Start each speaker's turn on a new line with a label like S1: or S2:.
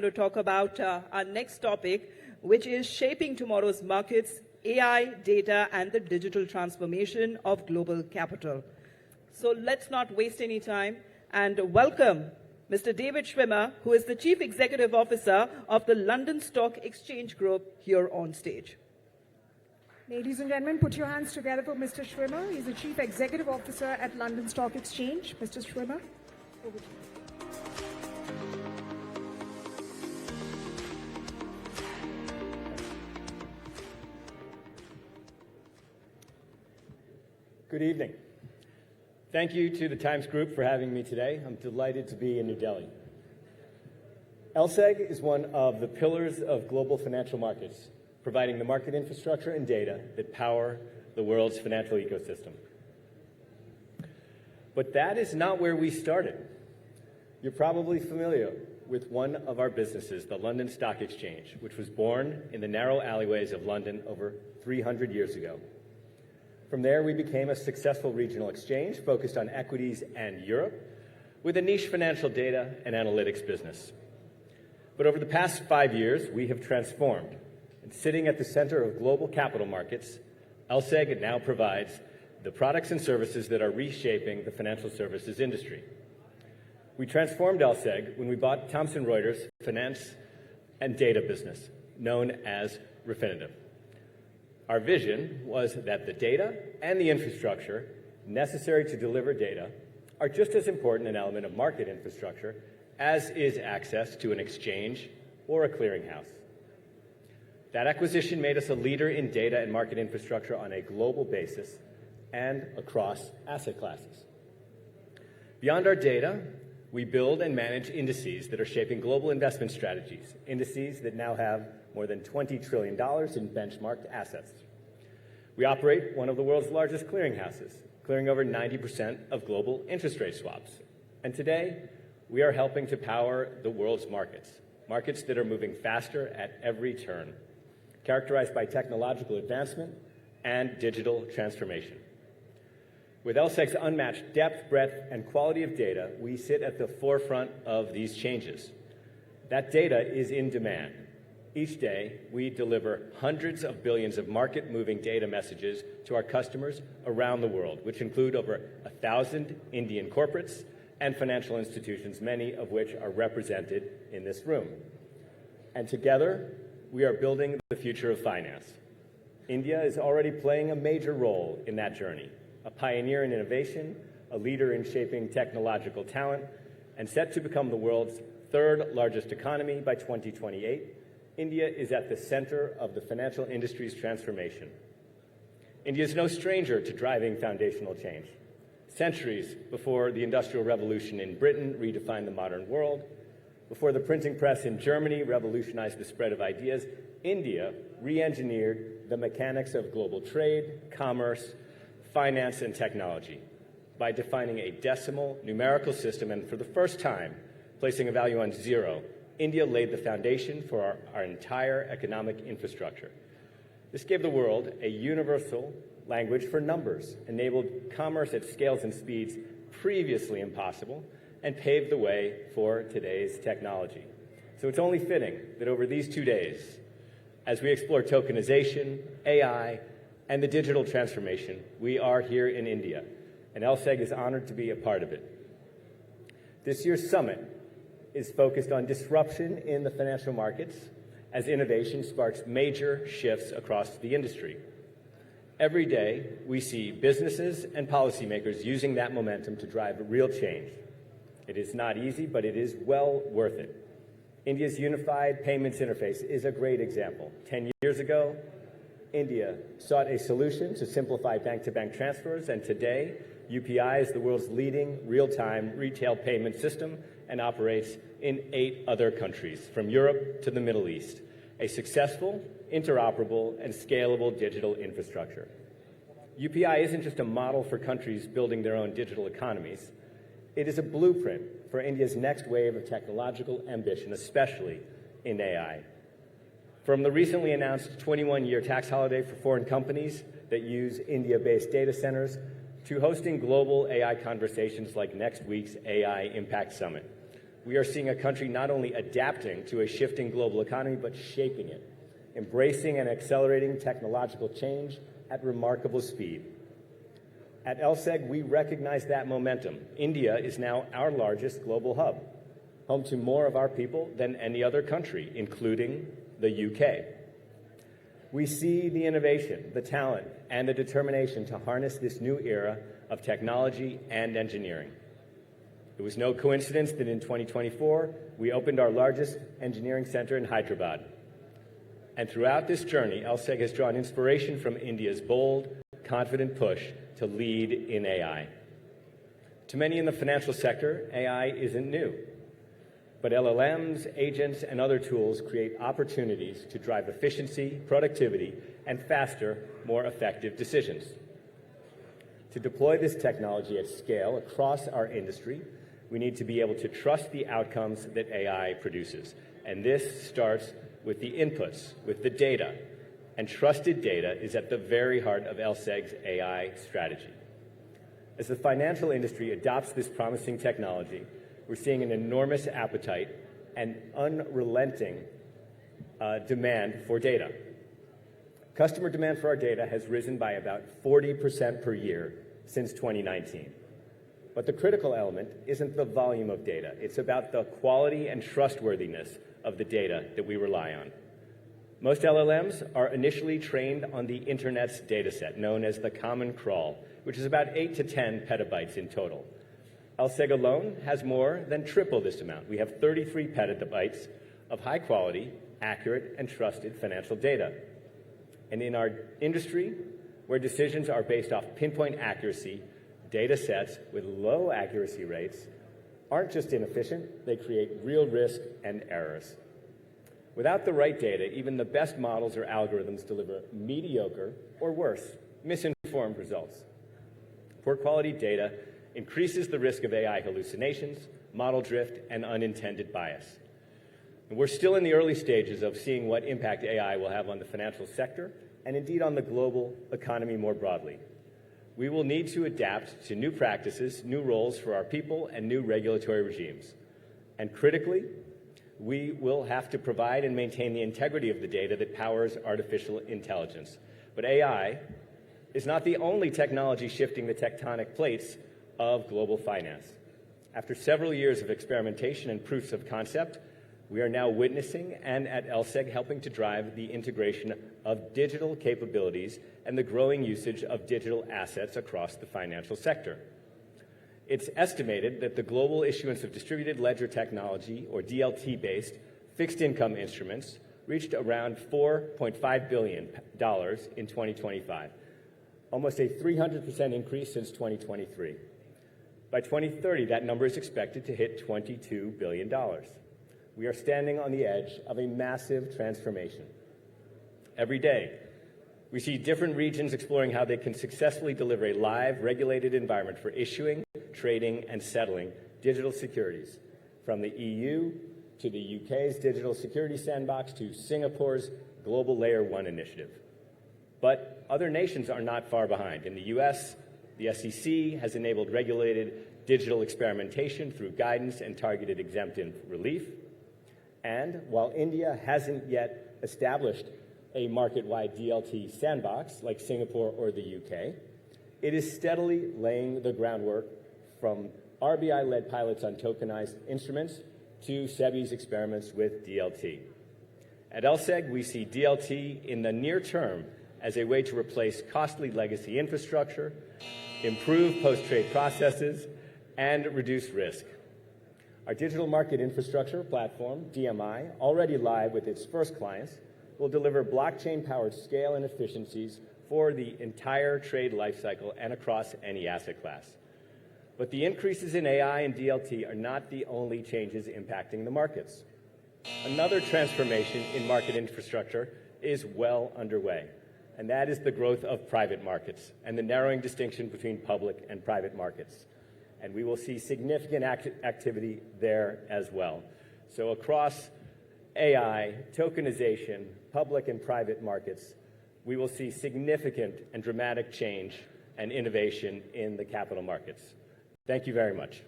S1: to talk about our next topic, which is shaping tomorrow's markets, AI, data, and the digital transformation of global capital. So let's not waste any time and welcome Mr. David Schwimmer, who is the Chief Executive Officer of the London Stock Exchange Group, here on stage.
S2: Ladies and gentlemen, put your hands together for Mr. Schwimmer. He's the Chief Executive Officer at London Stock Exchange. Mr. Schwimmer, over to you.
S3: Good evening. Thank you to the Times Group for having me today. I'm delighted to be in New Delhi. LSEG is one of the pillars of global financial markets, providing the market infrastructure and data that power the world's financial ecosystem. But that is not where we started. You're probably familiar with one of our businesses, the London Stock Exchange, which was born in the narrow alleyways of London over 300 years ago. From there, we became a successful regional exchange focused on equities and Europe, with a niche financial data and analytics business. But over the past 5 years, we have transformed. And sitting at the center of global capital markets, LSEG now provides the products and services that are reshaping the financial services industry. We transformed LSEG when we bought Thomson Reuters' finance and data business, known as Refinitiv. Our vision was that the data and the infrastructure necessary to deliver data are just as important an element of market infrastructure as is access to an exchange or a clearinghouse. That acquisition made us a leader in data and market infrastructure on a global basis and across asset classes. Beyond our data, we build and manage indices that are shaping global investment strategies, indices that now have more than $20 trillion in benchmarked assets. We operate one of the world's largest clearinghouses, clearing over 90% of global interest rate swaps. And today, we are helping to power the world's markets, markets that are moving faster at every turn, characterized by technological advancement and digital transformation. With LSEG's unmatched depth, breadth, and quality of data, we sit at the forefront of these changes. That data is in demand. Each day, we deliver hundreds of billions of market-moving data messages to our customers around the world, which include over 1,000 Indian corporates and financial institutions, many of which are represented in this room. And together, we are building the future of finance. India is already playing a major role in that journey, a pioneer in innovation, a leader in shaping technological talent, and set to become the world's third largest economy by 2028. India is at the center of the financial industry's transformation. India is no stranger to driving foundational change. Centuries before the Industrial Revolution in Britain redefined the modern world, before the printing press in Germany revolutionized the spread of ideas, India re-engineered the mechanics of global trade, commerce, finance, and technology by defining a decimal numerical system and, for the first time, placing a value on zero. India laid the foundation for our entire economic infrastructure. This gave the world a universal language for numbers, enabled commerce at scales and speeds previously impossible, and paved the way for today's technology. So it's only fitting that over these 2 days, as we explore tokenization, AI, and the digital transformation, we are here in India, and LSEG is honored to be a part of it. This year's summit is focused on disruption in the financial markets as innovation sparks major shifts across the industry. Every day, we see businesses and policymakers using that momentum to drive real change. It is not easy, but it is well worth it. India's unified payments interface is a great example. 10 years ago, India sought a solution to simplify bank-to-bank transfers, and today, UPI is the world's leading real-time retail payment system and operates in 8 other countries, from Europe to the Middle East, a successful, interoperable, and scalable digital infrastructure. UPI isn't just a model for countries building their own digital economies. It is a blueprint for India's next wave of technological ambition, especially in AI. From the recently announced 21-year tax holiday for foreign companies that use India-based data centers to hosting global AI conversations like next week's AI Impact Summit, we are seeing a country not only adapting to a shifting global economy, but shaping it, embracing and accelerating technological change at remarkable speed. At lseg, we recognize that momentum. India is now our largest global hub, home to more of our people than any other country, including the UK. We see the innovation, the talent, and the determination to harness this new era of technology and engineering. It was no coincidence that in 2024, we opened our largest engineering center in Hyderabad. And throughout this journey, lseg has drawn inspiration from India's bold, confident push to lead in AI. To many in the financial sector, AI isn't new. But LLMs, agents, and other tools create opportunities to drive efficiency, productivity, and faster, more effective decisions. To deploy this technology at scale across our industry, we need to be able to trust the outcomes that AI produces. And this starts with the inputs, with the data. And trusted data is at the very heart of lseg's AI strategy. As the financial industry adopts this promising technology, we're seeing an enormous appetite and unrelenting demand for data. Customer demand for our data has risen by about 40% per year since 2019. But the critical element isn't the volume of data. It's about the quality and trustworthiness of the data that we rely on. Most LLMs are initially trained on the internet's dataset, known as the Common Crawl, which is about 8 to 10 petabytes in total. lseg alone has more than triple this amount. We have 33 petabytes of high-quality, accurate, and trusted financial data. And in our industry, where decisions are based off pinpoint accuracy, data sets with low accuracy rates aren't just inefficient, they create real risk and errors. Without the right data, even the best models or algorithms deliver mediocre or worse, misinformed results. Poor quality data increases the risk of AI hallucinations, model drift, and unintended bias. And we're still in the early stages of seeing what impact AI will have on the financial sector and indeed on the global economy more broadly. We will need to adapt to new practices, new roles for our people, and new regulatory regimes. And critically, we will have to provide and maintain the integrity of the data that powers artificial intelligence. But AI is not the only technology shifting the tectonic plates of global finance. After several years of experimentation and proofs of concept, we are now witnessing and at lseg helping to drive the integration of digital capabilities and the growing usage of digital assets across the financial sector. It's estimated that the global issuance of distributed ledger technology, or DLT-based, fixed income instruments reached around $4.5 billion in 2025, almost a 300% increase since 2023. By 2030, that number is expected to hit $22 billion. We are standing on the edge of a massive transformation. Every day, we see different regions exploring how they can successfully deliver a live, regulated environment for issuing, trading, and settling digital securities, from the EU to the UK's Digital Security Sandbox to Singapore's Global Layer 1 initiative. But other nations are not far behind. In the US, the SEC has enabled regulated digital experimentation through guidance and targeted exemptive relief. And while India hasn't yet established a market-wide DLT sandbox like Singapore or the UK, it is steadily laying the groundwork from RBI-led pilots on tokenized instruments to SEBI's experiments with DLT. At lseg, we see DLT in the near term as a way to replace costly legacy infrastructure, improve post-trade processes, and reduce risk. Our digital market infrastructure platform, DMI, already live with its first clients, will deliver blockchain-powered scale and efficiencies for the entire trade lifecycle and across any asset class. But the increases in AI and DLT are not the only changes impacting the markets. Another transformation in market infrastructure is well underway, and that is the growth of private markets and the narrowing distinction between public and private markets. And we will see significant activity there as well. So across AI, tokenization, public and private markets, we will see significant and dramatic change and innovation in the capital markets. Thank you very much.